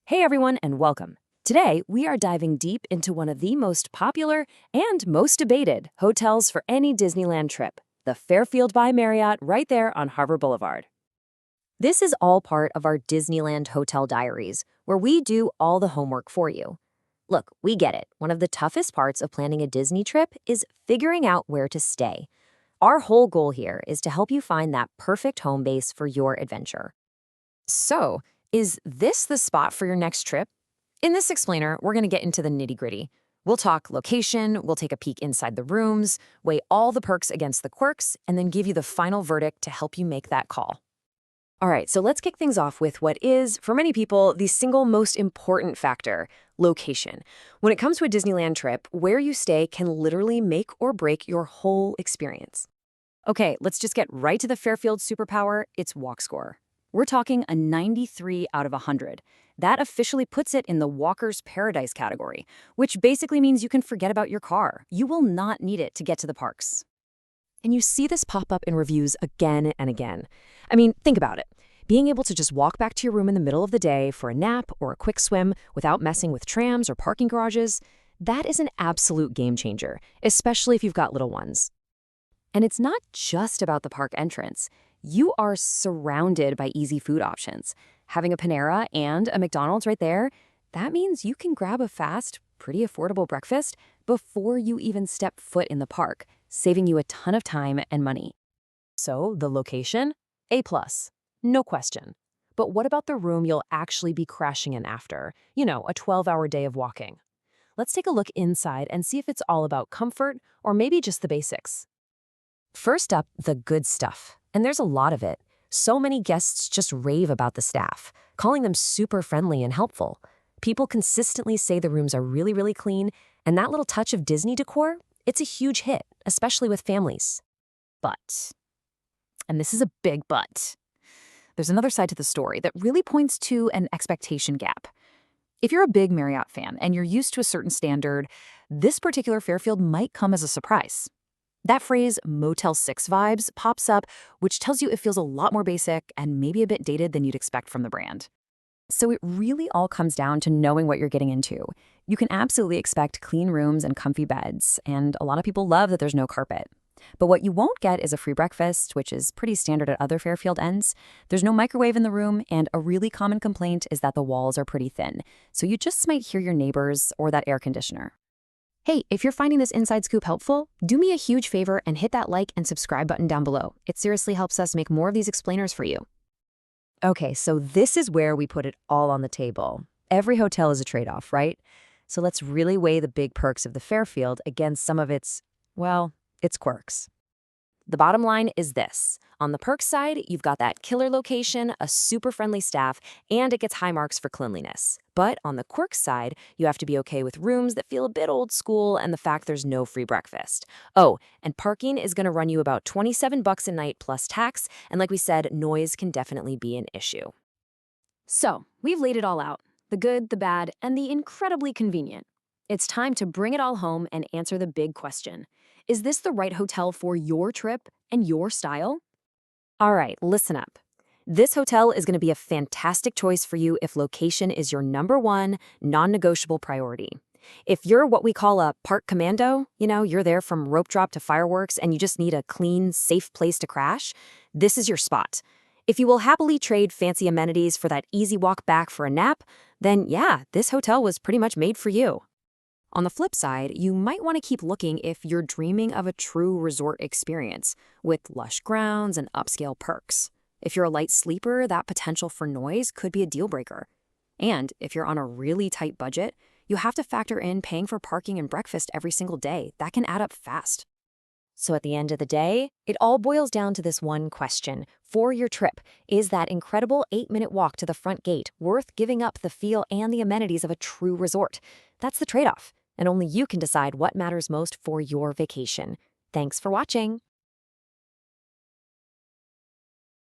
Hey everyone, and welcome. Today, we are diving deep into one of the most popular and most debated hotels for any Disneyland trip, the Fairfield by Marriott right there on Harbor Boulevard. This is all part of our Disneyland Hotel Diaries, where we do all the homework for you. Look, we get it. One of the toughest parts of planning a Disney trip is figuring out where to stay. Our whole goal here is to help you find that perfect home base for your adventure. So, is this the spot for your next trip? In this explainer, we're going to get into the nitty-gritty. We'll talk location, we'll take a peek inside the rooms, weigh all the perks against the quirks, and then give you the final verdict to help you make that call. All right, so let's kick things off with what is, for many people, the single most important factor, location. When it comes to a Disneyland trip, where you stay can literally make or break your whole experience. Okay, let's just get right to the Fairfield superpower, its walk score. We're talking a 93 out of 100. That officially puts it in the Walker's Paradise category, which basically means you can forget about your car. You will not need it to get to the parks. And you see this pop up in reviews again and again. I mean, think about it. Being able to just walk back to your room in the middle of the day for a nap or a quick swim without messing with trams or parking garages, that is an absolute game changer, especially if you've got little ones. And it's not just about the park entrance. You are surrounded by easy food options. Having a Panera and a McDonald's right there, that means you can grab a fast, pretty affordable breakfast before you even step foot in the park, saving you a ton of time and money. So, the location? A+, no question. But what about the room you'll actually be crashing in after? You know, a 12-hour day of walking. Let's take a look inside and see if it's all about comfort or maybe just the basics. First up, the good stuff. And there's a lot of it. So many guests just rave about the staff, calling them super friendly and helpful. People consistently say the rooms are really clean, and that little touch of Disney decor, it's a huge hit, especially with families. But, and this is a big but, there's another side to the story that really points to an expectation gap. If you're a big Marriott fan and you're used to a certain standard, this particular Fairfield might come as a surprise. That phrase, Motel 6 vibes, pops up, which tells you it feels a lot more basic and maybe a bit dated than you'd expect from the brand. So it really all comes down to knowing what you're getting into. You can absolutely expect clean rooms and comfy beds, and a lot of people love that there's no carpet. But what you won't get is a free breakfast, which is pretty standard at other Fairfield ends. There's no microwave in the room, and a really common complaint is that the walls are pretty thin, so you just might hear your neighbors or that air conditioner. Hey, if you're finding this inside scoop helpful, do me a huge favor and hit that like and subscribe button down below. It seriously helps us make more of these explainers for you. Okay, so this is where we put it all on the table. Every hotel is a trade-off, right? So let's really weigh the big perks of the Fairfield against some of its, well, its quirks. The bottom line is this. On the perks side, you've got that killer location, a super friendly staff, and it gets high marks for cleanliness. But on the quirks side, you have to be okay with rooms that feel a bit old school and the fact there's no free breakfast. Oh, and parking is going to run you about $27 a night plus tax, and like we said, noise can definitely be an issue. So, we've laid it all out. The good, the bad, and the incredibly convenient. It's time to bring it all home and answer the big question. Is this the right hotel for your trip and your style? All right, listen up. This hotel is going to be a fantastic choice for you if location is your #1 non-negotiable priority. If you're what we call a park commando, you're there from rope drop to fireworks and you just need a clean, safe place to crash, this is your spot. If you will happily trade fancy amenities for that easy walk back for a nap, then yeah, this hotel was pretty much made for you. On the flip side, you might want to keep looking if you're dreaming of a true resort experience with lush grounds and upscale perks. If you're a light sleeper, that potential for noise could be a deal breaker. And if you're on a really tight budget, you have to factor in paying for parking and breakfast every single day. That can add up fast. So at the end of the day, it all boils down to this one question. For your trip, is that incredible 8-minute walk to the front gate worth giving up the feel and the amenities of a true resort? That's the trade-off. And only you can decide what matters most for your vacation. Thanks for watching.